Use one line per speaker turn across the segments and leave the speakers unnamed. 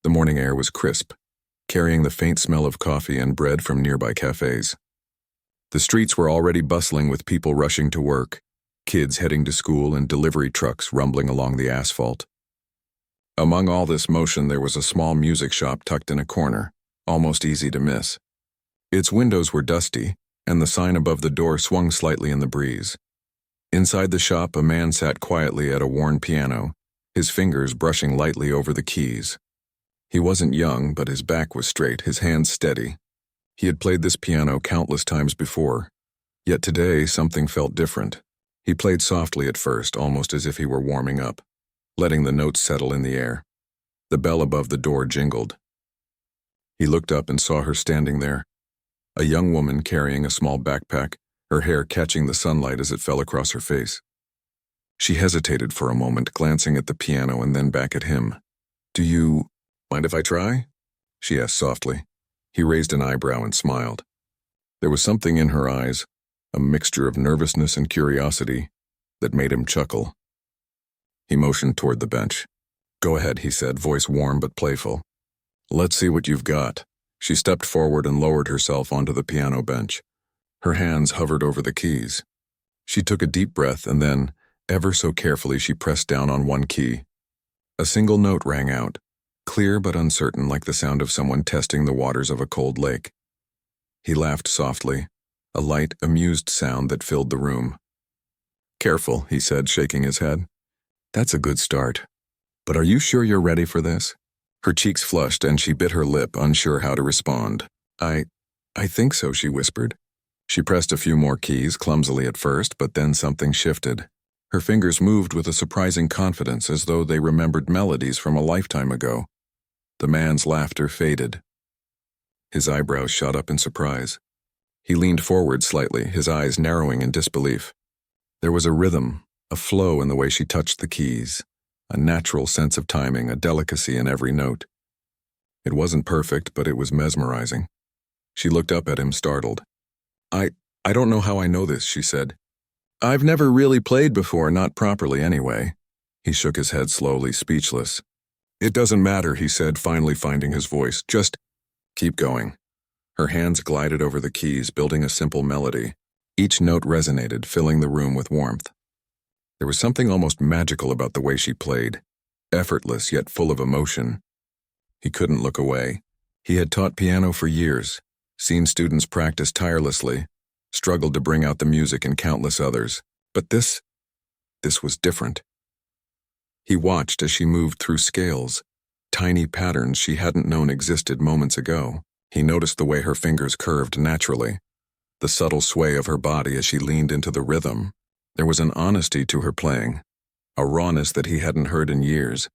The morning air was crisp, carrying the faint smell of coffee and bread from nearby cafes. The streets were already bustling with people rushing to work, kids heading to school and delivery trucks rumbling along the asphalt. Among all this motion there was a small music shop tucked in a corner, almost easy to miss. Its windows were dusty, and the sign above the door swung slightly in the breeze. Inside the shop, a man sat quietly at a worn piano, his fingers brushing lightly over the keys. He wasn't young, but his back was straight, his hands steady. He had played this piano countless times before, yet today something felt different. He played softly at first, almost as if he were warming up, letting the notes settle in the air. The bell above the door jingled. He looked up and saw her standing there, a young woman carrying a small backpack, her hair catching the sunlight as it fell across her face. She hesitated for a moment, glancing at the piano and then back at him. "Do you mind if I try?" she asked softly. He raised an eyebrow and smiled. There was something in her eyes, a mixture of nervousness and curiosity, that made him chuckle. He motioned toward the bench. "Go ahead," he said, voice warm but playful. "Let's see what you've got." She stepped forward and lowered herself onto the piano bench. Her hands hovered over the keys. She took a deep breath and then, ever so carefully, she pressed down on one key. A single note rang out, clear but uncertain, like the sound of someone testing the waters of a cold lake. He laughed softly, a light, amused sound that filled the room. "Careful," he said, shaking his head. "That's a good start. But are you sure you're ready for this?" Her cheeks flushed and she bit her lip, unsure how to respond. I think so," she whispered. She pressed a few more keys, clumsily at first, but then something shifted. Her fingers moved with a surprising confidence, as though they remembered melodies from a lifetime ago. The man's laughter faded. His eyebrows shot up in surprise. He leaned forward slightly, his eyes narrowing in disbelief. There was a rhythm, a flow in the way she touched the keys, a natural sense of timing, a delicacy in every note. It wasn't perfect, but it was mesmerizing. She looked up at him, startled. I don't know how I know this," she said. "I've never really played before, not properly anyway." He shook his head slowly, speechless. "It doesn't matter," he said, finally finding his voice. "Just keep going." Her hands glided over the keys, building a simple melody. Each note resonated, filling the room with warmth. There was something almost magical about the way she played, effortless yet full of emotion. He couldn't look away. He had taught piano for years, seen students practice tirelessly, struggled to bring out the music in countless others. But this was different. He watched as she moved through scales, tiny patterns she hadn't known existed moments ago. He noticed the way her fingers curved naturally, the subtle sway of her body as she leaned into the rhythm. There was an honesty to her playing, a rawness that he hadn't heard in years.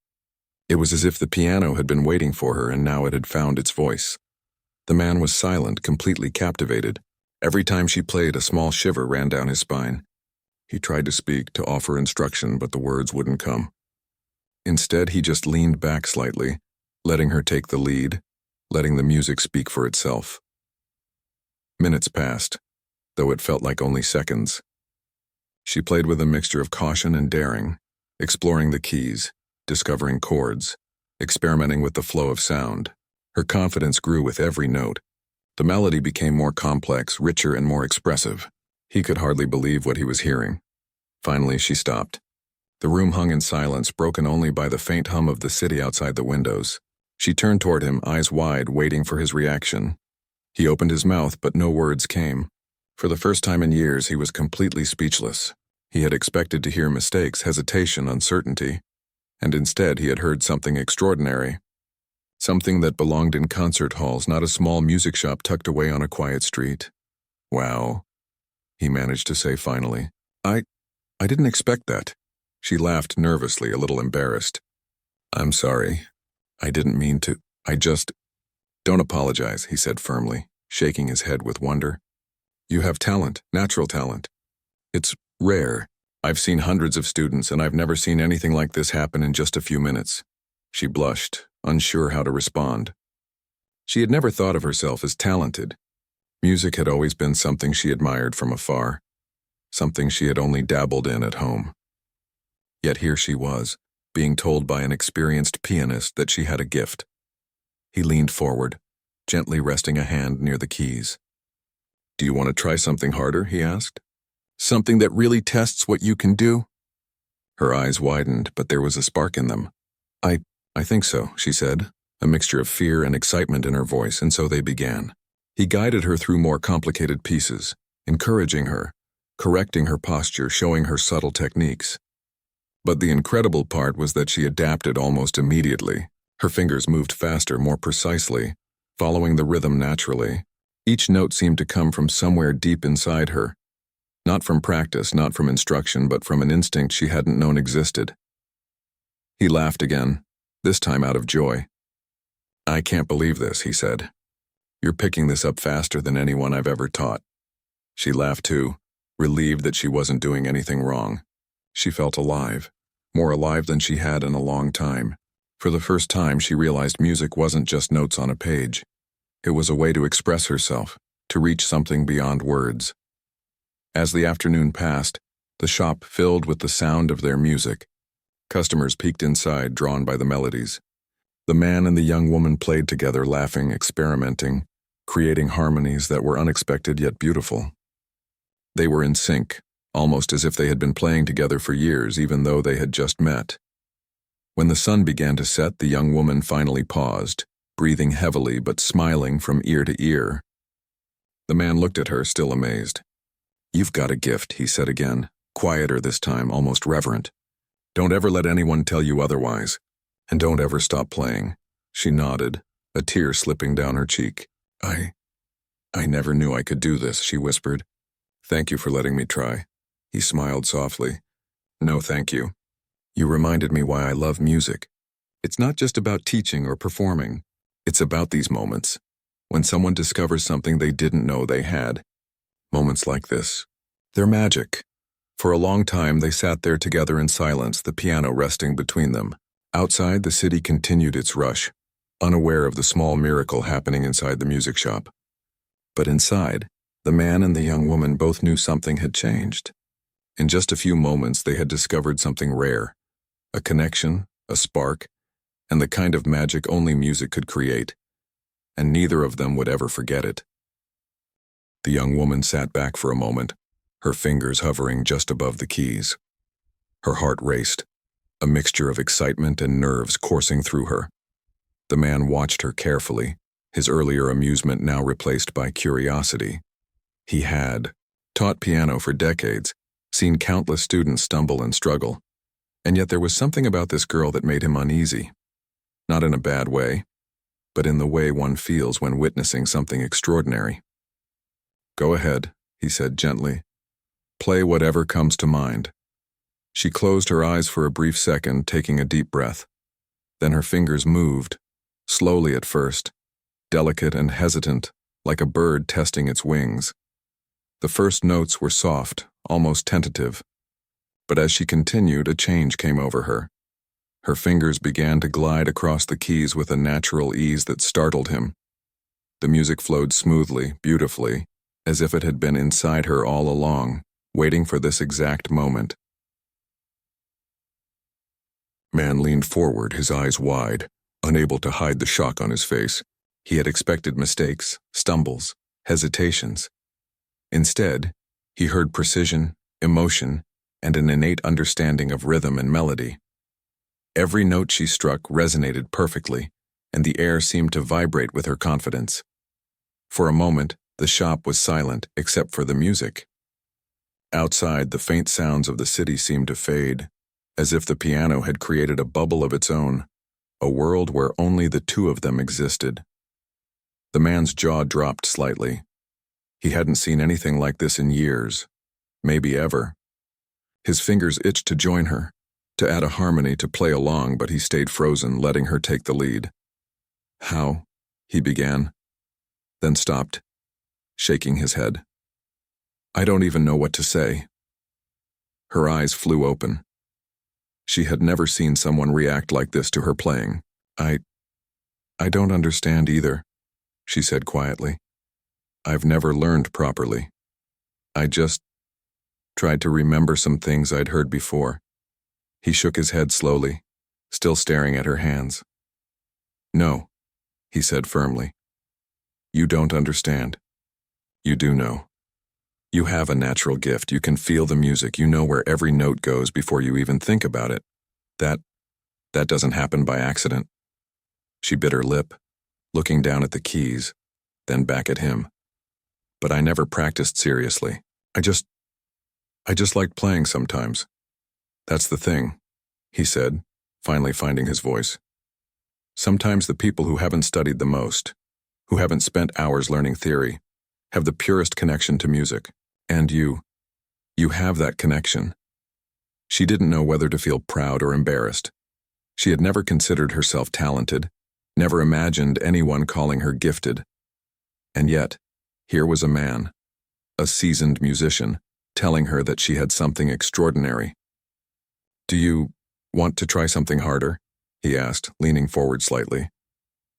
It was as if the piano had been waiting for her and now it had found its voice. The man was silent, completely captivated. Every time she played, a small shiver ran down his spine. He tried to speak, to offer instruction, but the words wouldn't come. Instead, he just leaned back slightly, letting her take the lead, letting the music speak for itself. Minutes passed, though it felt like only seconds. She played with a mixture of caution and daring, exploring the keys, discovering chords, experimenting with the flow of sound. Her confidence grew with every note. The melody became more complex, richer, and more expressive. He could hardly believe what he was hearing. Finally, she stopped. The room hung in silence, broken only by the faint hum of the city outside the windows. She turned toward him, eyes wide, waiting for his reaction. He opened his mouth, but no words came. For the first time in years, he was completely speechless. He had expected to hear mistakes, hesitation, uncertainty, and instead he had heard something extraordinary. Something that belonged in concert halls, not a small music shop tucked away on a quiet street. "Wow," he managed to say finally. I didn't expect that." She laughed nervously, a little embarrassed. "I'm sorry. I didn't mean to. Don't apologize," he said firmly, shaking his head with wonder. "You have talent, natural talent. It's rare. I've seen hundreds of students, and I've never seen anything like this happen in just a few minutes." She blushed, unsure how to respond. She had never thought of herself as talented. Music had always been something she admired from afar, something she had only dabbled in at home. Yet here she was, being told by an experienced pianist that she had a gift. He leaned forward, gently resting a hand near the keys. "Do you want to try something harder?" he asked. "Something that really tests what you can do?" Her eyes widened, but there was a spark in them. I think so," she said, a mixture of fear and excitement in her voice, and so they began. He guided her through more complicated pieces, encouraging her, correcting her posture, showing her subtle techniques. But the incredible part was that she adapted almost immediately. Her fingers moved faster, more precisely, following the rhythm naturally. Each note seemed to come from somewhere deep inside her. Not from practice, not from instruction, but from an instinct she hadn't known existed. He laughed again, this time out of joy. "I can't believe this," he said. "You're picking this up faster than anyone I've ever taught." She laughed too, relieved that she wasn't doing anything wrong. She felt alive, more alive than she had in a long time. For the first time, she realized music wasn't just notes on a page. It was a way to express herself, to reach something beyond words. As the afternoon passed, the shop filled with the sound of their music. Customers peeked inside, drawn by the melodies. The man and the young woman played together, laughing, experimenting, creating harmonies that were unexpected yet beautiful. They were in sync, almost as if they had been playing together for years, even though they had just met. When the sun began to set, the young woman finally paused, breathing heavily but smiling from ear to ear. The man looked at her, still amazed. "You've got a gift," he said again, quieter this time, almost reverent. "Don't ever let anyone tell you otherwise. And don't ever stop playing." She nodded, a tear slipping down her cheek. I never knew I could do this," she whispered. "Thank you for letting me try." He smiled softly. "No, thank you. You reminded me why I love music. It's not just about teaching or performing. It's about these moments, when someone discovers something they didn't know they had. Moments like this. They're magic." For a long time, they sat there together in silence, the piano resting between them. Outside, the city continued its rush, unaware of the small miracle happening inside the music shop. But inside, the man and the young woman both knew something had changed. In just a few moments, they had discovered something rare, a connection, a spark, and the kind of magic only music could create. And neither of them would ever forget it. The young woman sat back for a moment, her fingers hovering just above the keys. Her heart raced, a mixture of excitement and nerves coursing through her. The man watched her carefully, his earlier amusement now replaced by curiosity. He had taught piano for decades, seen countless students stumble and struggle, and yet there was something about this girl that made him uneasy. Not in a bad way, but in the way one feels when witnessing something extraordinary. "Go ahead," he said gently. "Play whatever comes to mind." She closed her eyes for a brief second, taking a deep breath. Then her fingers moved, slowly at first, delicate and hesitant, like a bird testing its wings. The first notes were soft, almost tentative. But as she continued, a change came over her. Her fingers began to glide across the keys with a natural ease that startled him. The music flowed smoothly, beautifully, as if it had been inside her all along, waiting for this exact moment. Man leaned forward, his eyes wide, unable to hide the shock on his face. He had expected mistakes, stumbles, hesitations. Instead, he heard precision, emotion, and an innate understanding of rhythm and melody. Every note she struck resonated perfectly, and the air seemed to vibrate with her confidence. For a moment, the shop was silent except for the music. Outside, the faint sounds of the city seemed to fade, as if the piano had created a bubble of its own, a world where only the two of them existed. The man's jaw dropped slightly. He hadn't seen anything like this in years, maybe ever. His fingers itched to join her, to add a harmony, to play along, but he stayed frozen, letting her take the lead. "How?" he began, then stopped, shaking his head. "I don't even know what to say." Her eyes flew open. She had never seen someone react like this to her playing. I don't understand either," she said quietly. "I've never learned properly. I just tried to remember some things I'd heard before." He shook his head slowly, still staring at her hands. "No," he said firmly. You don't understand. You do know. You have a natural gift. You can feel the music. You know where every note goes before you even think about it. That doesn't happen by accident. She bit her lip, looking down at the keys, then back at him. But I never practiced seriously. I just liked playing sometimes. That's the thing, he said, finally finding his voice. Sometimes the people who haven't studied the most, who haven't spent hours learning theory, have the purest connection to music. And you have that connection. She didn't know whether to feel proud or embarrassed. She had never considered herself talented, never imagined anyone calling her gifted. And yet, here was a man, a seasoned musician, telling her that she had something extraordinary. Do you want to try something harder? He asked, leaning forward slightly.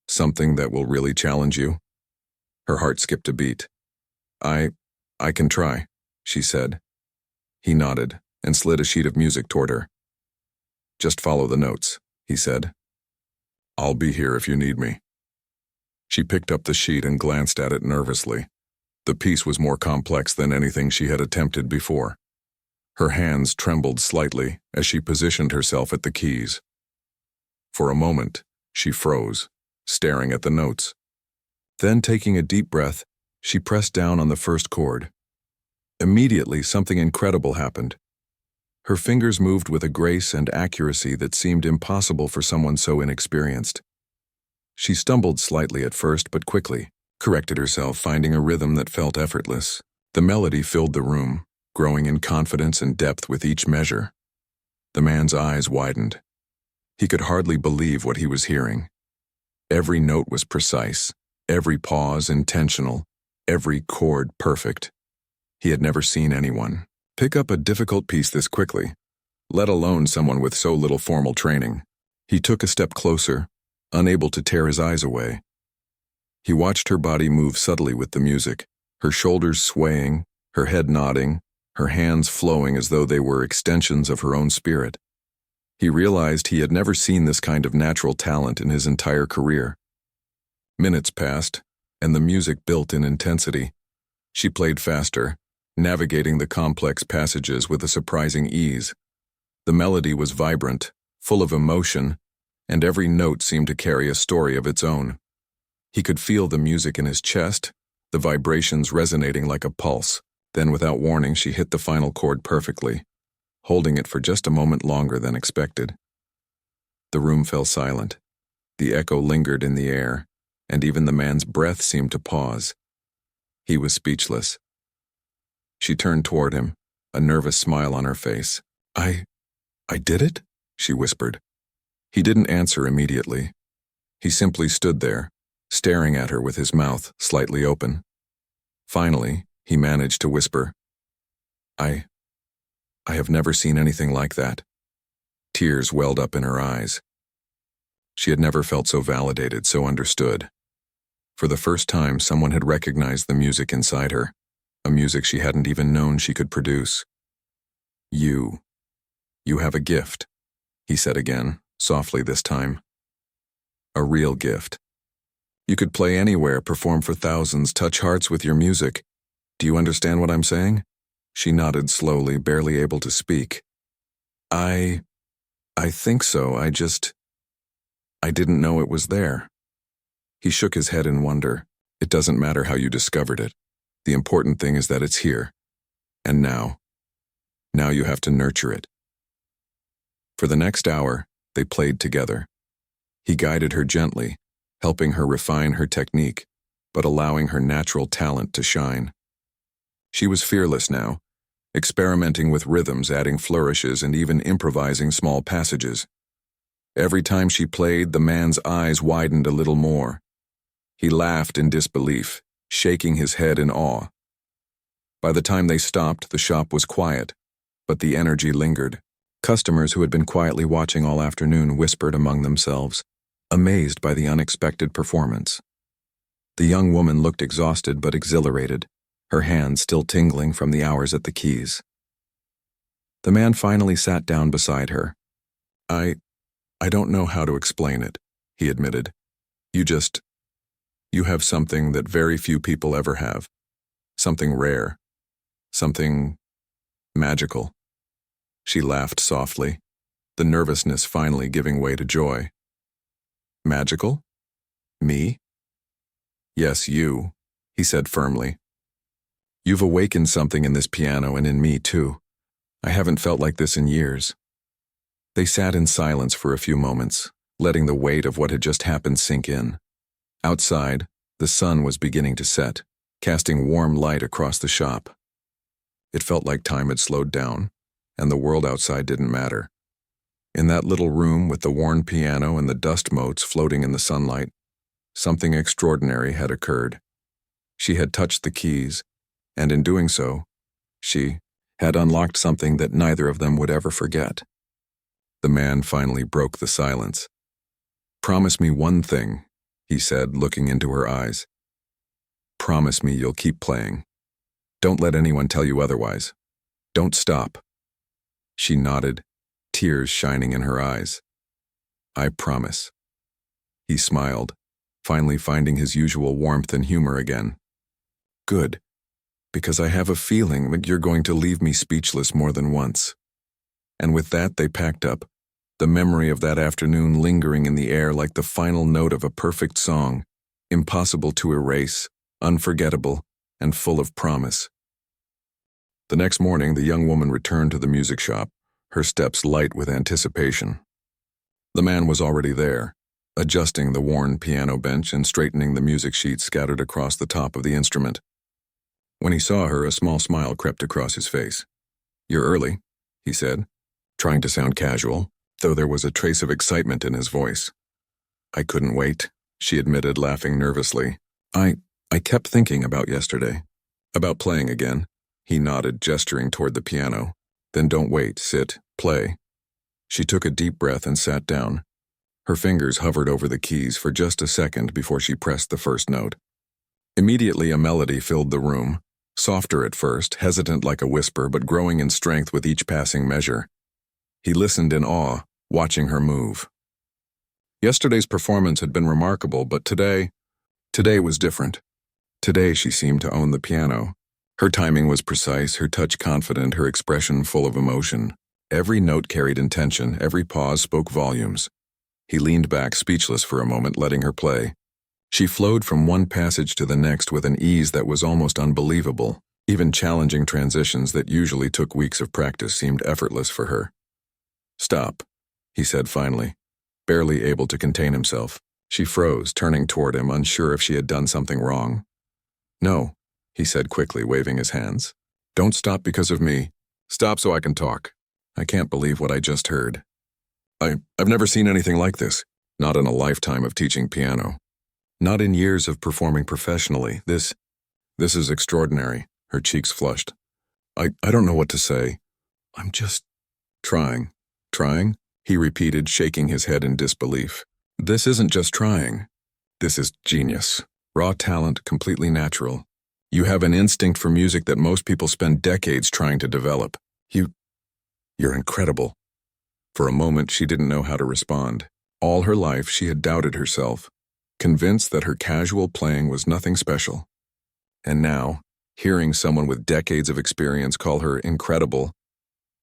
Something that will really challenge you? Her heart skipped a beat. I can try, she said. He nodded and slid a sheet of music toward her. Just follow the notes, he said. I'll be here if you need me. She picked up the sheet and glanced at it nervously. The piece was more complex than anything she had attempted before. Her hands trembled slightly as she positioned herself at the keys. For a moment, she froze, staring at the notes. Then, taking a deep breath, she pressed down on the first chord. Immediately, something incredible happened. Her fingers moved with a grace and accuracy that seemed impossible for someone so inexperienced. She stumbled slightly at first, but quickly corrected herself, finding a rhythm that felt effortless. The melody filled the room, growing in confidence and depth with each measure. The man's eyes widened. He could hardly believe what he was hearing. Every note was precise, every pause intentional, every chord perfect. He had never seen anyone pick up a difficult piece this quickly, let alone someone with so little formal training. He took a step closer, unable to tear his eyes away. He watched her body move subtly with the music, her shoulders swaying, her head nodding, her hands flowing as though they were extensions of her own spirit. He realized he had never seen this kind of natural talent in his entire career. Minutes passed, and the music built in intensity. She played faster, navigating the complex passages with a surprising ease. The melody was vibrant, full of emotion, and every note seemed to carry a story of its own. He could feel the music in his chest, the vibrations resonating like a pulse. Then, without warning, she hit the final chord perfectly, holding it for just a moment longer than expected. The room fell silent. The echo lingered in the air, and even the man's breath seemed to pause. He was speechless. She turned toward him, a nervous smile on her face. I did it?" she whispered. He didn't answer immediately. He simply stood there, staring at her with his mouth slightly open. Finally, he managed to whisper, I have never seen anything like that." Tears welled up in her eyes. She had never felt so validated, so understood. For the first time, someone had recognized the music inside her, a music she hadn't even known she could produce. You have a gift," he said again, softly this time. "A real gift. You could play anywhere, perform for thousands, touch hearts with your music. Do you understand what I'm saying?" She nodded slowly, barely able to speak. I think so. I didn't know it was there." He shook his head in wonder. "It doesn't matter how you discovered it. The important thing is that it's here. And now you have to nurture it." For the next hour, they played together. He guided her gently, helping her refine her technique, but allowing her natural talent to shine. She was fearless now, experimenting with rhythms, adding flourishes, and even improvising small passages. Every time she played, the man's eyes widened a little more. He laughed in disbelief, shaking his head in awe. By the time they stopped, the shop was quiet, but the energy lingered. Customers who had been quietly watching all afternoon whispered among themselves, amazed by the unexpected performance. The young woman looked exhausted but exhilarated, her hands still tingling from the hours at the keys. The man finally sat down beside her. I don't know how to explain it," he admitted. You just You have something that very few people ever have. Something rare. Something magical." She laughed softly, the nervousness finally giving way to joy. "Magical? Me?" "Yes, you," he said firmly. "You've awakened something in this piano and in me, too. I haven't felt like this in years." They sat in silence for a few moments, letting the weight of what had just happened sink in. Outside, the sun was beginning to set, casting warm light across the shop. It felt like time had slowed down, and the world outside didn't matter. In that little room with the worn piano and the dust motes floating in the sunlight, something extraordinary had occurred. She had touched the keys, and in doing so, she had unlocked something that neither of them would ever forget. The man finally broke the silence. "Promise me one thing," he said, looking into her eyes. "Promise me you'll keep playing. Don't let anyone tell you otherwise. Don't stop." She nodded, tears shining in her eyes. "I promise." He smiled, finally finding his usual warmth and humor again. "Good, because I have a feeling that you're going to leave me speechless more than once." And with that they packed up, the memory of that afternoon lingering in the air like the final note of a perfect song, impossible to erase, unforgettable, and full of promise. The next morning, the young woman returned to the music shop, her steps light with anticipation. The man was already there, adjusting the worn piano bench and straightening the music sheets scattered across the top of the instrument. When he saw her, a small smile crept across his face. "You're early," he said, trying to sound casual, though there was a trace of excitement in his voice. "I couldn't wait," she admitted, laughing nervously. I kept thinking about yesterday. About playing again." He nodded, gesturing toward the piano. "Then don't wait, sit, play." She took a deep breath and sat down. Her fingers hovered over the keys for just a second before she pressed the first note. Immediately a melody filled the room, softer at first, hesitant like a whisper, but growing in strength with each passing measure. He listened in awe, watching her move. Yesterday's performance had been remarkable, but today was different. Today she seemed to own the piano. Her timing was precise, her touch confident, her expression full of emotion. Every note carried intention, every pause spoke volumes. He leaned back, speechless for a moment, letting her play. She flowed from one passage to the next with an ease that was almost unbelievable. Even challenging transitions that usually took weeks of practice seemed effortless for her. "Stop," he said finally, barely able to contain himself. She froze, turning toward him, unsure if she had done something wrong. "No," he said quickly, waving his hands. "Don't stop because of me. Stop so I can talk. I can't believe what I just heard. I've never seen anything like this, not in a lifetime of teaching piano. Not in years of performing professionally. This is extraordinary." Her cheeks flushed. I don't know what to say. I'm just trying." "Trying?" he repeated, shaking his head in disbelief. "This isn't just trying. This is genius. Raw talent, completely natural. You have an instinct for music that most people spend decades trying to develop. You're incredible." For a moment, she didn't know how to respond. All her life, she had doubted herself, convinced that her casual playing was nothing special. And now, hearing someone with decades of experience call her incredible,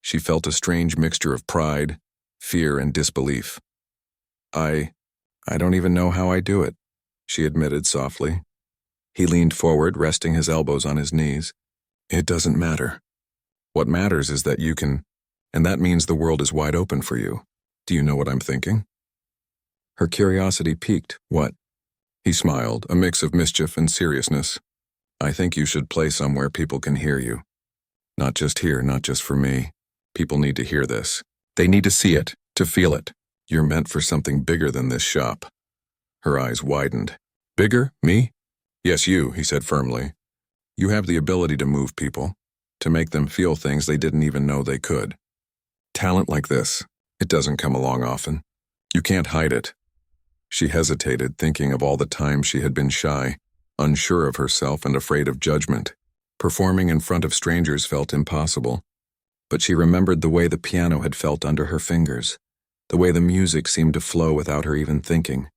she felt a strange mixture of pride, fear, and disbelief. I don't even know how I do it," she admitted softly. He leaned forward, resting his elbows on his knees. "It doesn't matter. What matters is that you can, and that means the world is wide open for you. Do you know what I'm thinking?" Her curiosity piqued. "What?" He smiled, a mix of mischief and seriousness. "I think you should play somewhere people can hear you. Not just here, not just for me. People need to hear this. They need to see it, to feel it. You're meant for something bigger than this shop." Her eyes widened. "Bigger? Me?" "Yes, you," he said firmly. "You have the ability to move people, to make them feel things they didn't even know they could. Talent like this, it doesn't come along often. You can't hide it." She hesitated, thinking of all the times she had been shy, unsure of herself and afraid of judgment. Performing in front of strangers felt impossible. But she remembered the way the piano had felt under her fingers, the way the music seemed to flow without her even thinking.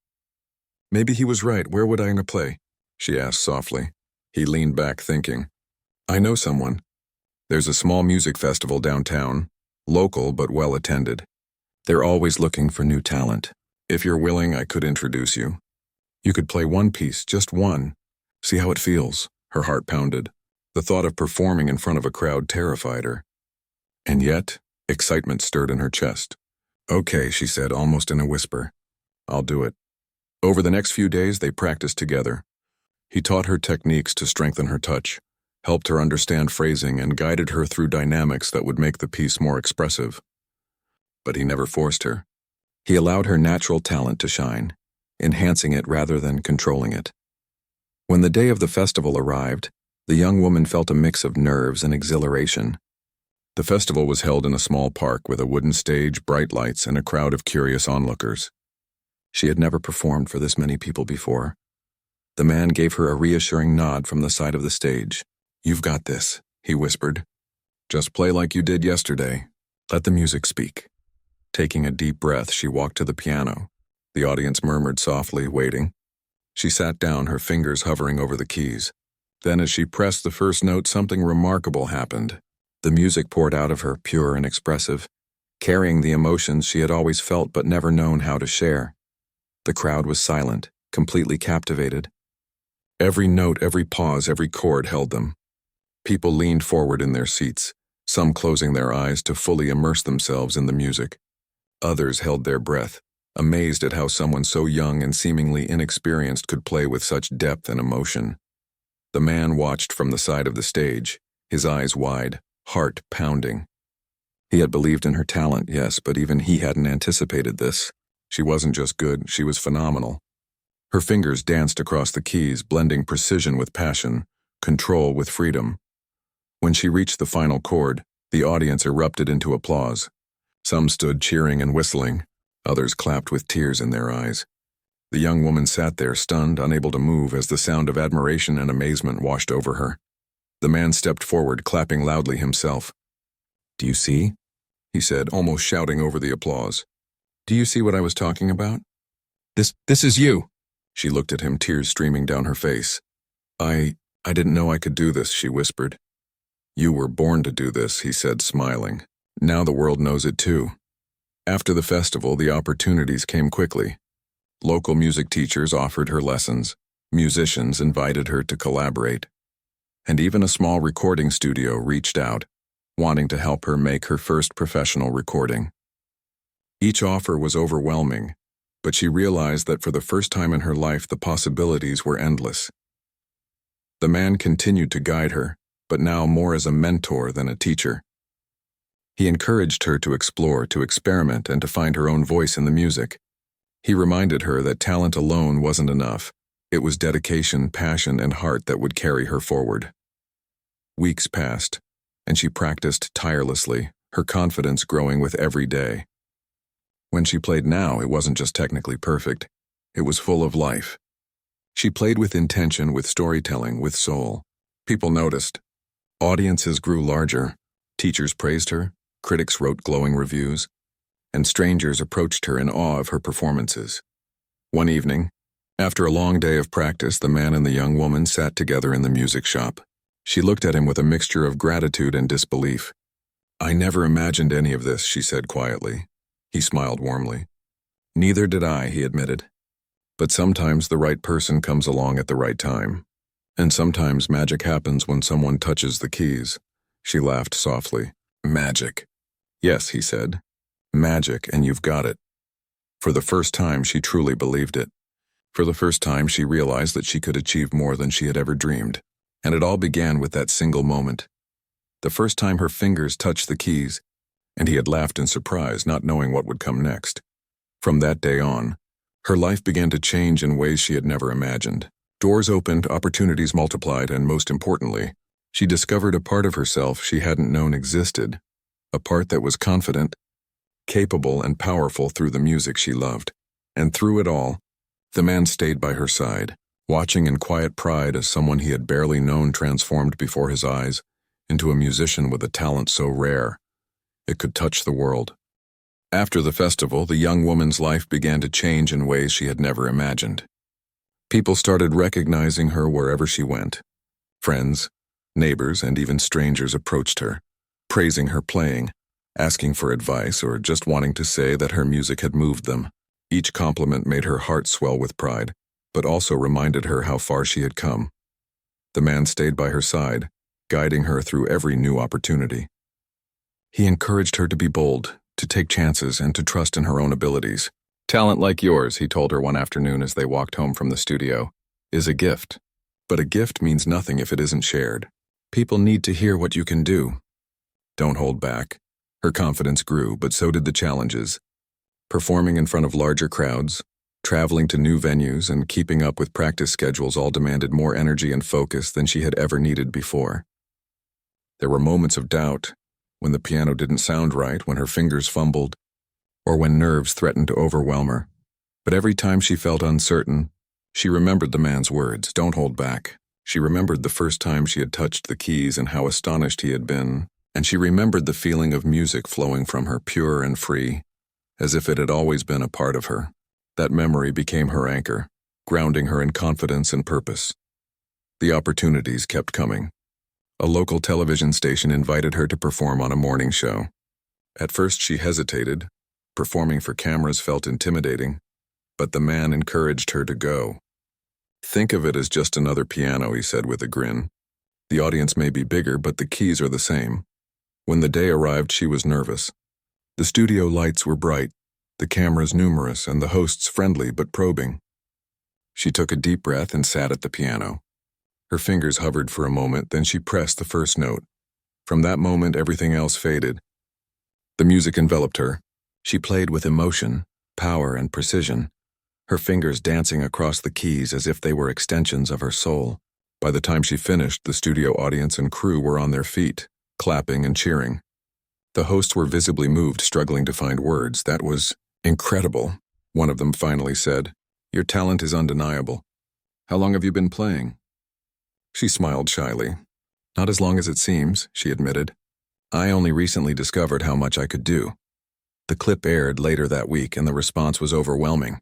Maybe he was right. Where would I play? She asked softly. He leaned back thinking. I know someone. There's a small music festival downtown, local but well attended. They're always looking for new talent. If you're willing, I could introduce you. You could play one piece, just one. See how it feels. Her heart pounded. The thought of performing in front of a crowd terrified her. And yet, excitement stirred in her chest. Okay, she said, almost in a whisper. I'll do it. Over the next few days, they practiced together. He taught her techniques to strengthen her touch, helped her understand phrasing, and guided her through dynamics that would make the piece more expressive. But he never forced her. He allowed her natural talent to shine, enhancing it rather than controlling it. When the day of the festival arrived, the young woman felt a mix of nerves and exhilaration. The festival was held in a small park with a wooden stage, bright lights, and a crowd of curious onlookers. She had never performed for this many people before. The man gave her a reassuring nod from the side of the stage. You've got this, he whispered. Just play like you did yesterday. Let the music speak. Taking a deep breath, she walked to the piano. The audience murmured softly, waiting. She sat down, her fingers hovering over the keys. Then as she pressed the first note, something remarkable happened. The music poured out of her, pure and expressive, carrying the emotions she had always felt but never known how to share. The crowd was silent, completely captivated. Every note, every pause, every chord held them. People leaned forward in their seats, some closing their eyes to fully immerse themselves in the music. Others held their breath, amazed at how someone so young and seemingly inexperienced could play with such depth and emotion. The man watched from the side of the stage, his eyes wide, heart pounding. He had believed in her talent, yes, but even he hadn't anticipated this. She wasn't just good, she was phenomenal. Her fingers danced across the keys, blending precision with passion, control with freedom. When she reached the final chord, the audience erupted into applause. Some stood cheering and whistling, others clapped with tears in their eyes. The young woman sat there, stunned, unable to move as the sound of admiration and amazement washed over her. The man stepped forward, clapping loudly himself. Do you see? He said, almost shouting over the applause. Do you see what I was talking about? This is you. She looked at him, tears streaming down her face. I didn't know I could do this, she whispered. You were born to do this, he said, smiling. Now the world knows it too. After the festival, the opportunities came quickly. Local music teachers offered her lessons. Musicians invited her to collaborate. And even a small recording studio reached out, wanting to help her make her first professional recording. Each offer was overwhelming, but she realized that for the first time in her life, the possibilities were endless. The man continued to guide her, but now more as a mentor than a teacher. He encouraged her to explore, to experiment, and to find her own voice in the music. He reminded her that talent alone wasn't enough. It was dedication, passion, and heart that would carry her forward. Weeks passed, and she practiced tirelessly, her confidence growing with every day. When she played now, it wasn't just technically perfect. It was full of life. She played with intention, with storytelling, with soul. People noticed. Audiences grew larger. Teachers praised her. Critics wrote glowing reviews. And strangers approached her in awe of her performances. One evening, after a long day of practice, the man and the young woman sat together in the music shop. She looked at him with a mixture of gratitude and disbelief. I never imagined any of this, she said quietly. He smiled warmly. Neither did I, he admitted. But sometimes the right person comes along at the right time. And sometimes magic happens when someone touches the keys. She laughed softly. Magic. Yes, he said. Magic, and you've got it. For the first time, she truly believed it. For the first time, she realized that she could achieve more than she had ever dreamed. And it all began with that single moment. The first time her fingers touched the keys, and he had laughed in surprise, not knowing what would come next. From that day on, her life began to change in ways she had never imagined. Doors opened, opportunities multiplied, and most importantly, she discovered a part of herself she hadn't known existed, a part that was confident, capable, and powerful through the music she loved. And through it all, the man stayed by her side, watching in quiet pride as someone he had barely known transformed before his eyes into a musician with a talent so rare it could touch the world. After the festival, the young woman's life began to change in ways she had never imagined. People started recognizing her wherever she went. Friends, neighbors, and even strangers approached her, praising her playing, asking for advice, or just wanting to say that her music had moved them. Each compliment made her heart swell with pride, but also reminded her how far she had come. The man stayed by her side, guiding her through every new opportunity. He encouraged her to be bold, to take chances, and to trust in her own abilities. "Talent like yours," he told her one afternoon as they walked home from the studio, "is a gift. But a gift means nothing if it isn't shared. People need to hear what you can do. Don't hold back." Her confidence grew, but so did the challenges. Performing in front of larger crowds, traveling to new venues, and keeping up with practice schedules all demanded more energy and focus than she had ever needed before. There were moments of doubt, when the piano didn't sound right, when her fingers fumbled, or when nerves threatened to overwhelm her. But every time she felt uncertain, she remembered the man's words, "Don't hold back." She remembered the first time she had touched the keys and how astonished he had been, and she remembered the feeling of music flowing from her, pure and free, as if it had always been a part of her. That memory became her anchor, grounding her in confidence and purpose. The opportunities kept coming. A local television station invited her to perform on a morning show. At first she hesitated. Performing for cameras felt intimidating, but the man encouraged her to go. "Think of it as just another piano," he said with a grin. "The audience may be bigger, but the keys are the same." When the day arrived, she was nervous. The studio lights were bright, the cameras numerous, and the hosts friendly but probing. She took a deep breath and sat at the piano. Her fingers hovered for a moment, then she pressed the first note. From that moment, everything else faded. The music enveloped her. She played with emotion, power, and precision, her fingers dancing across the keys as if they were extensions of her soul. By the time she finished, the studio audience and crew were on their feet, clapping and cheering. The hosts were visibly moved, struggling to find words. "That was incredible," one of them finally said. "Your talent is undeniable. How long have you been playing?" She smiled shyly. "Not as long as it seems," she admitted. "I only recently discovered how much I could do." The clip aired later that week, and the response was overwhelming.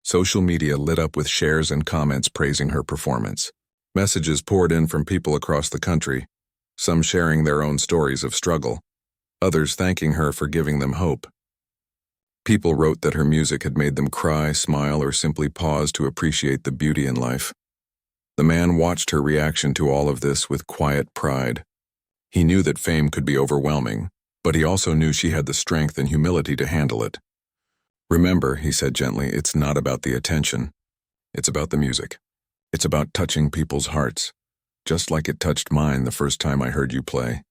Social media lit up with shares and comments praising her performance. Messages poured in from people across the country, some sharing their own stories of struggle, others thanking her for giving them hope. People wrote that her music had made them cry, smile, or simply pause to appreciate the beauty in life. The man watched her reaction to all of this with quiet pride. He knew that fame could be overwhelming, but he also knew she had the strength and humility to handle it. "Remember," he said gently, "it's not about the attention. It's about the music. It's about touching people's hearts, just like it touched mine the first time I heard you play."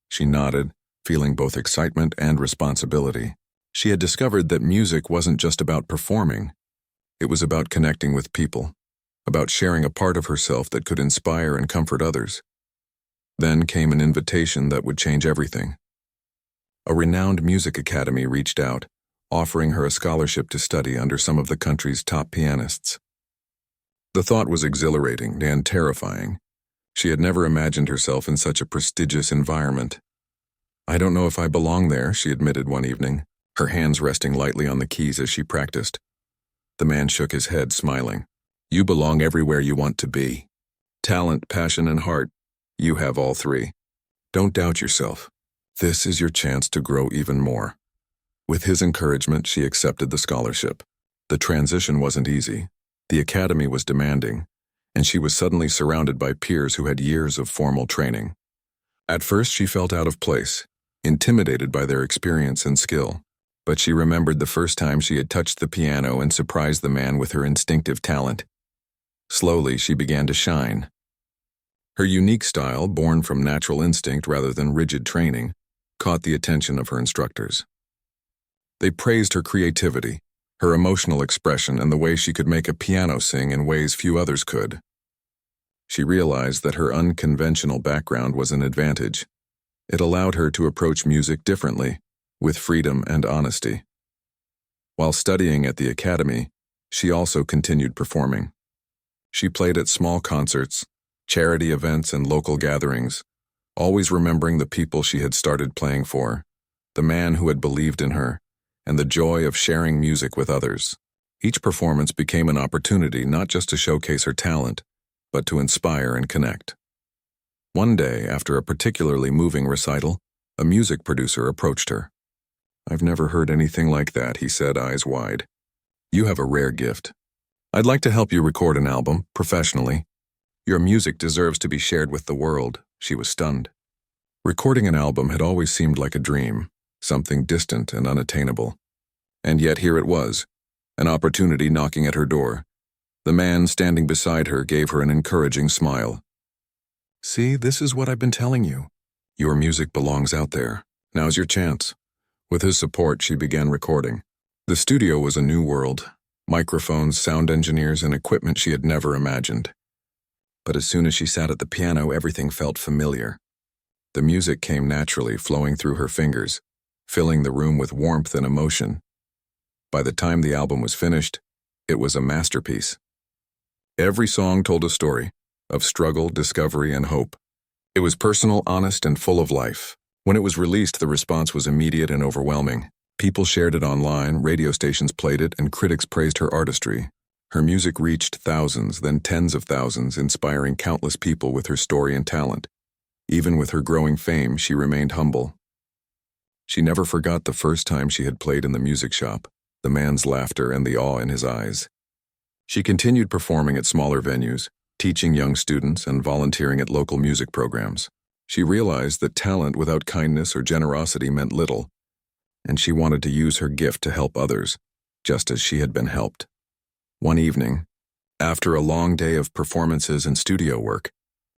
She nodded, feeling both excitement and responsibility. She had discovered that music wasn't just about performing. It was about connecting with people, about sharing a part of herself that could inspire and comfort others. Then came an invitation that would change everything. A renowned music academy reached out, offering her a scholarship to study under some of the country's top pianists. The thought was exhilarating and terrifying. She had never imagined herself in such a prestigious environment. "I don't know if I belong there," she admitted one evening, her hands resting lightly on the keys as she practiced. The man shook his head, smiling. "You belong everywhere you want to be. Talent, passion, and heart. You have all three. Don't doubt yourself. This is your chance to grow even more." With his encouragement, she accepted the scholarship. The transition wasn't easy. The academy was demanding, and she was suddenly surrounded by peers who had years of formal training. At first, she felt out of place, intimidated by their experience and skill. But she remembered the first time she had touched the piano and surprised the man with her instinctive talent. Slowly, she began to shine. Her unique style, born from natural instinct rather than rigid training, caught the attention of her instructors. They praised her creativity, her emotional expression, and the way she could make a piano sing in ways few others could. She realized that her unconventional background was an advantage. It allowed her to approach music differently, with freedom and honesty. While studying at the academy, she also continued performing. She played at small concerts, charity events, and local gatherings, always remembering the people she had started playing for, the man who had believed in her, and the joy of sharing music with others. Each performance became an opportunity not just to showcase her talent, but to inspire and connect. One day, after a particularly moving recital, a music producer approached her. "I've never heard anything like that," he said, eyes wide. "You have a rare gift. I'd like to help you record an album, professionally. Your music deserves to be shared with the world." She was stunned. Recording an album had always seemed like a dream, something distant and unattainable. And yet here it was, an opportunity knocking at her door. The man standing beside her gave her an encouraging smile. "See, this is what I've been telling you. Your music belongs out there. Now's your chance." With his support, she began recording. The studio was a new world. Microphones, sound engineers, and equipment she had never imagined. But as soon as she sat at the piano, everything felt familiar. The music came naturally, flowing through her fingers, filling the room with warmth and emotion. By the time the album was finished, it was a masterpiece. Every song told a story of struggle, discovery, and hope. It was personal, honest, and full of life. When it was released, the response was immediate and overwhelming. People shared it online, radio stations played it, and critics praised her artistry. Her music reached thousands, then tens of thousands, inspiring countless people with her story and talent. Even with her growing fame, she remained humble. She never forgot the first time she had played in the music shop, the man's laughter and the awe in his eyes. She continued performing at smaller venues, teaching young students and volunteering at local music programs. She realized that talent without kindness or generosity meant little, and she wanted to use her gift to help others, just as she had been helped. One evening, after a long day of performances and studio work,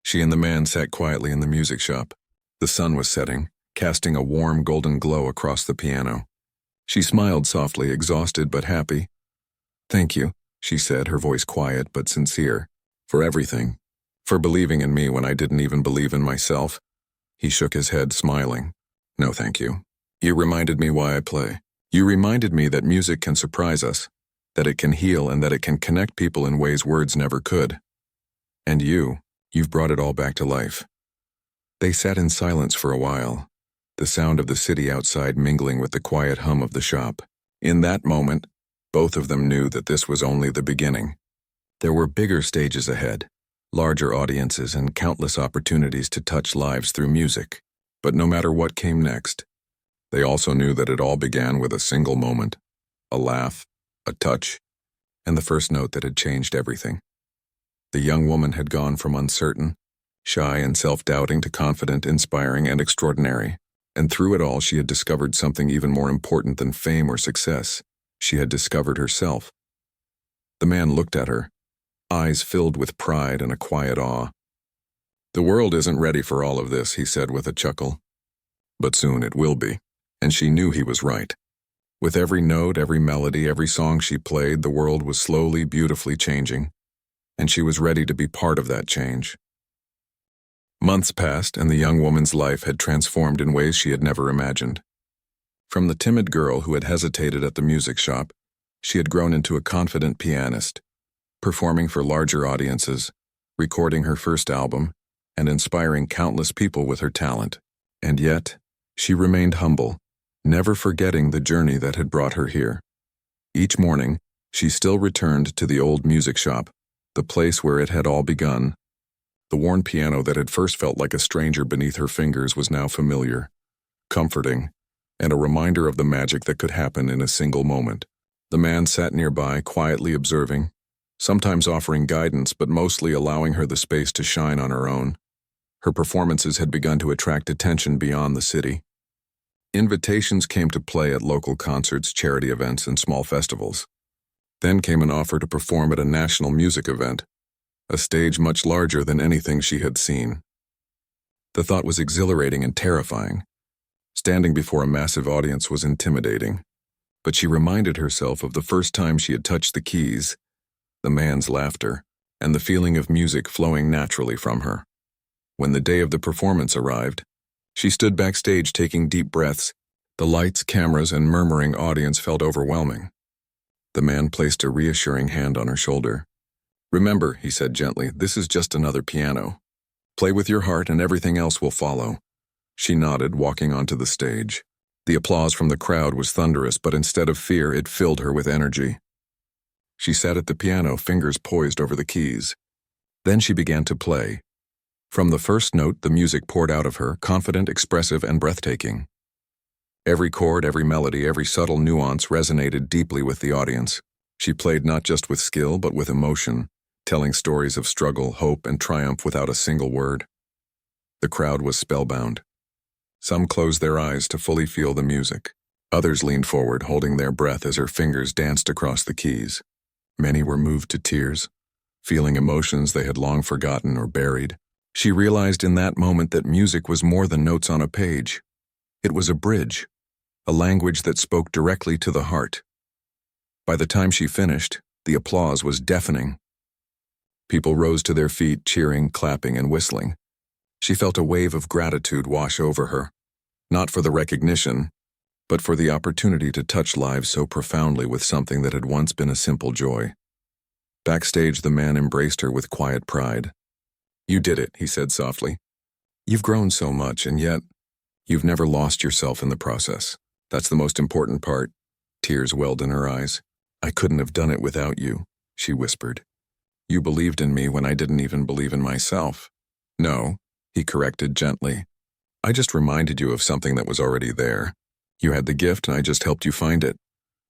she and the man sat quietly in the music shop. The sun was setting, casting a warm golden glow across the piano. She smiled softly, exhausted but happy. "Thank you," she said, her voice quiet but sincere, "for everything. For believing in me when I didn't even believe in myself." He shook his head, smiling. "No, thank you. You reminded me why I play. You reminded me that music can surprise us, that it can heal, and that it can connect people in ways words never could. And you've brought it all back to life." They sat in silence for a while, the sound of the city outside mingling with the quiet hum of the shop. In that moment, both of them knew that this was only the beginning. There were bigger stages ahead, larger audiences, and countless opportunities to touch lives through music. But no matter what came next, they also knew that it all began with a single moment, a laugh, a touch, and the first note that had changed everything. The young woman had gone from uncertain, shy, and self-doubting to confident, inspiring, and extraordinary. And through it all, she had discovered something even more important than fame or success. She had discovered herself. The man looked at her, eyes filled with pride and a quiet awe. "The world isn't ready for all of this," he said with a chuckle. "But soon it will be." And she knew he was right. With every note, every melody, every song she played, the world was slowly, beautifully changing, and she was ready to be part of that change. Months passed, and the young woman's life had transformed in ways she had never imagined. From the timid girl who had hesitated at the music shop, she had grown into a confident pianist, performing for larger audiences, recording her first album, and inspiring countless people with her talent. And yet, she remained humble, never forgetting the journey that had brought her here. Each morning, she still returned to the old music shop, the place where it had all begun. The worn piano that had first felt like a stranger beneath her fingers was now familiar, comforting, and a reminder of the magic that could happen in a single moment. The man sat nearby, quietly observing, sometimes offering guidance, but mostly allowing her the space to shine on her own. Her performances had begun to attract attention beyond the city. Invitations came to play at local concerts, charity events, and small festivals. Then came an offer to perform at a national music event, a stage much larger than anything she had seen. The thought was exhilarating and terrifying. Standing before a massive audience was intimidating, but she reminded herself of the first time she had touched the keys, the man's laughter, and the feeling of music flowing naturally from her. When the day of the performance arrived, she stood backstage taking deep breaths. The lights, cameras, and murmuring audience felt overwhelming. The man placed a reassuring hand on her shoulder. "Remember," he said gently, "this is just another piano. Play with your heart and everything else will follow." She nodded, walking onto the stage. The applause from the crowd was thunderous, but instead of fear, it filled her with energy. She sat at the piano, fingers poised over the keys. Then she began to play. From the first note, the music poured out of her, confident, expressive, and breathtaking. Every chord, every melody, every subtle nuance resonated deeply with the audience. She played not just with skill, but with emotion, telling stories of struggle, hope, and triumph without a single word. The crowd was spellbound. Some closed their eyes to fully feel the music. Others leaned forward, holding their breath as her fingers danced across the keys. Many were moved to tears, feeling emotions they had long forgotten or buried. She realized in that moment that music was more than notes on a page. It was a bridge, a language that spoke directly to the heart. By the time she finished, the applause was deafening. People rose to their feet, cheering, clapping, and whistling. She felt a wave of gratitude wash over her, not for the recognition, but for the opportunity to touch lives so profoundly with something that had once been a simple joy. Backstage, the man embraced her with quiet pride. "You did it," he said softly. "You've grown so much, and yet, you've never lost yourself in the process. That's the most important part." Tears welled in her eyes. "I couldn't have done it without you," she whispered. "You believed in me when I didn't even believe in myself." "No," he corrected gently. "I just reminded you of something that was already there. You had the gift, and I just helped you find it."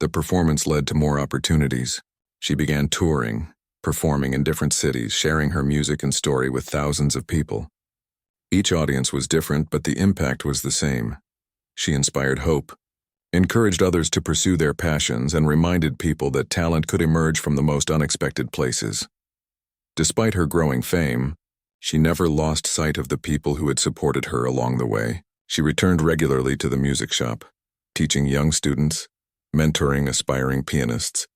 The performance led to more opportunities. She began touring, performing in different cities, sharing her music and story with thousands of people. Each audience was different, but the impact was the same. She inspired hope, encouraged others to pursue their passions, and reminded people that talent could emerge from the most unexpected places. Despite her growing fame, she never lost sight of the people who had supported her along the way. She returned regularly to the music shop, teaching young students, mentoring aspiring pianists,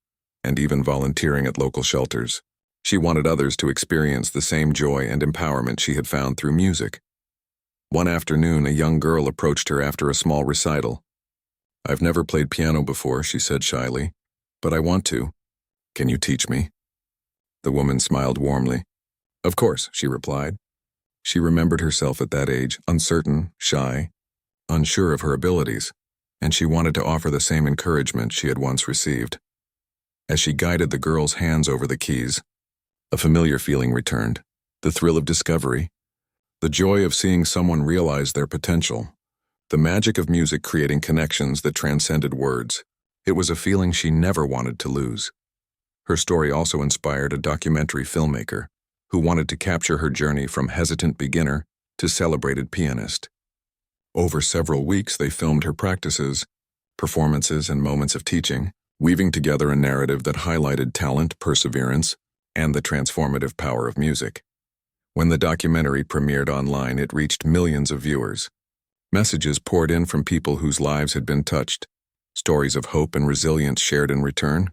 and even volunteering at local shelters. She wanted others to experience the same joy and empowerment she had found through music. One afternoon, a young girl approached her after a small recital. "I've never played piano before," she said shyly, "but I want to. Can you teach me?" The woman smiled warmly. "Of course," she replied. She remembered herself at that age, uncertain, shy, unsure of her abilities, and she wanted to offer the same encouragement she had once received. As she guided the girl's hands over the keys, a familiar feeling returned, the thrill of discovery, the joy of seeing someone realize their potential, the magic of music creating connections that transcended words. It was a feeling she never wanted to lose. Her story also inspired a documentary filmmaker who wanted to capture her journey from hesitant beginner to celebrated pianist. Over several weeks, they filmed her practices, performances, and moments of teaching, weaving together a narrative that highlighted talent, perseverance, and the transformative power of music. When the documentary premiered online, it reached millions of viewers. Messages poured in from people whose lives had been touched, stories of hope and resilience shared in return.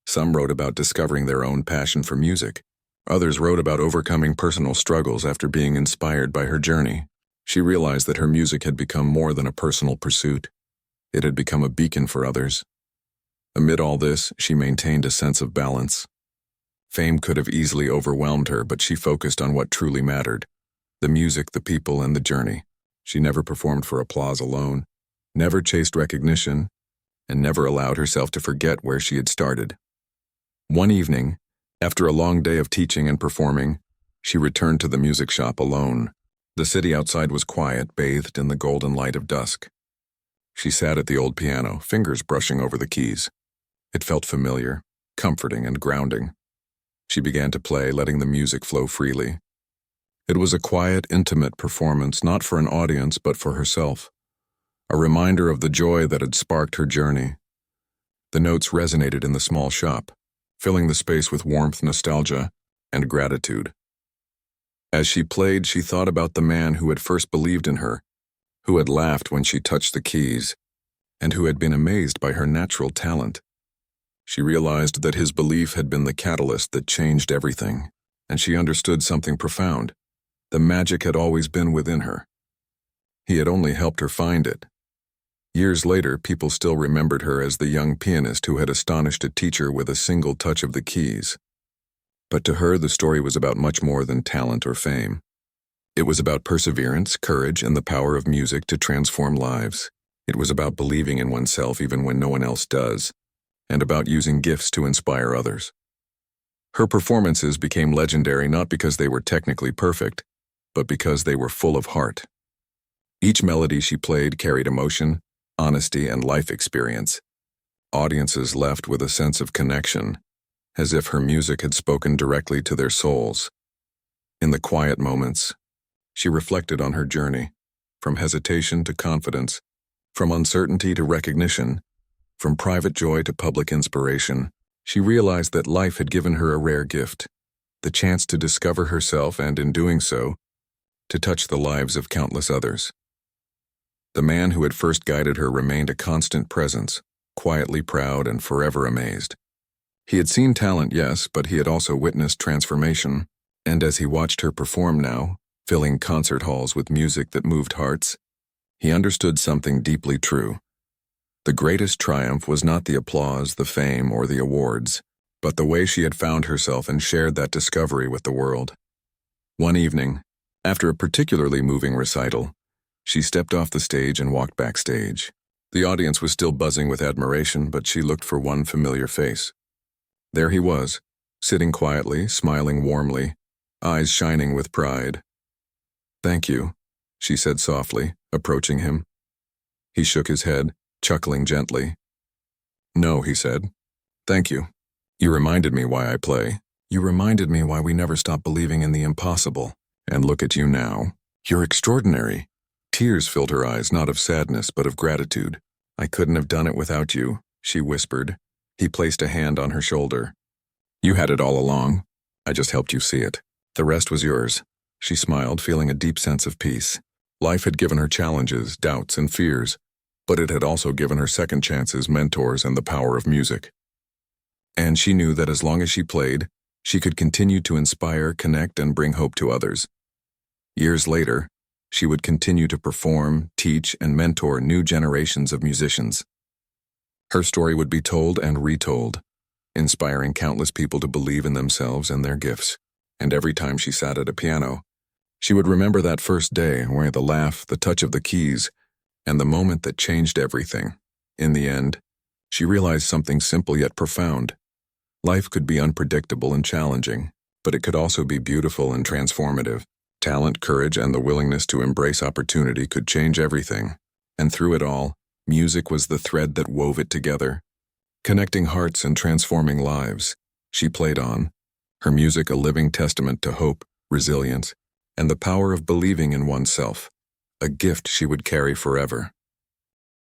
Some wrote about discovering their own passion for music. Others wrote about overcoming personal struggles after being inspired by her journey. She realized that her music had become more than a personal pursuit. It had become a beacon for others. Amid all this, she maintained a sense of balance. Fame could have easily overwhelmed her, but she focused on what truly mattered: the music, the people, and the journey. She never performed for applause alone, never chased recognition, and never allowed herself to forget where she had started. One evening, after a long day of teaching and performing, she returned to the music shop alone. The city outside was quiet, bathed in the golden light of dusk. She sat at the old piano, fingers brushing over the keys. It felt familiar, comforting, and grounding. She began to play, letting the music flow freely. It was a quiet, intimate performance, not for an audience, but for herself. A reminder of the joy that had sparked her journey. The notes resonated in the small shop, filling the space with warmth, nostalgia, and gratitude. As she played, she thought about the man who had first believed in her, who had laughed when she touched the keys, and who had been amazed by her natural talent. She realized that his belief had been the catalyst that changed everything, and she understood something profound. The magic had always been within her. He had only helped her find it. Years later, people still remembered her as the young pianist who had astonished a teacher with a single touch of the keys. But to her, the story was about much more than talent or fame. It was about perseverance, courage, and the power of music to transform lives. It was about believing in oneself even when no one else does. and about using gifts to inspire others. Her performances became legendary not because they were technically perfect, but because they were full of heart. Each melody she played carried emotion, honesty, and life experience. Audiences left with a sense of connection, as if her music had spoken directly to their souls. In the quiet moments, she reflected on her journey, from hesitation to confidence, from uncertainty to recognition, from private joy to public inspiration. She realized that life had given her a rare gift, the chance to discover herself and, in doing so, to touch the lives of countless others. The man who had first guided her remained a constant presence, quietly proud and forever amazed. He had seen talent, yes, but he had also witnessed transformation, and as he watched her perform now, filling concert halls with music that moved hearts, he understood something deeply true. The greatest triumph was not the applause, the fame, or the awards, but the way she had found herself and shared that discovery with the world. One evening, after a particularly moving recital, she stepped off the stage and walked backstage. The audience was still buzzing with admiration, but she looked for one familiar face. There he was, sitting quietly, smiling warmly, eyes shining with pride. "Thank you," she said softly, approaching him. He shook his head, chuckling gently. "No," he said. "Thank you. You reminded me why I play. You reminded me why we never stop believing in the impossible. And look at you now. You're extraordinary." Tears filled her eyes, not of sadness, but of gratitude. "I couldn't have done it without you," she whispered. He placed a hand on her shoulder. "You had it all along. I just helped you see it. The rest was yours." She smiled, feeling a deep sense of peace. Life had given her challenges, doubts, and fears, but it had also given her second chances, mentors, and the power of music. And she knew that as long as she played, she could continue to inspire, connect, and bring hope to others. Years later, she would continue to perform, teach, and mentor new generations of musicians. Her story would be told and retold, inspiring countless people to believe in themselves and their gifts. And every time she sat at a piano, she would remember that first day where the laugh, the touch of the keys, and the moment that changed everything. In the end, she realized something simple yet profound. Life could be unpredictable and challenging, but it could also be beautiful and transformative. Talent, courage, and the willingness to embrace opportunity could change everything. And through it all, music was the thread that wove it together, connecting hearts and transforming lives. She played on, her music a living testament to hope, resilience, and the power of believing in oneself, a gift she would carry forever.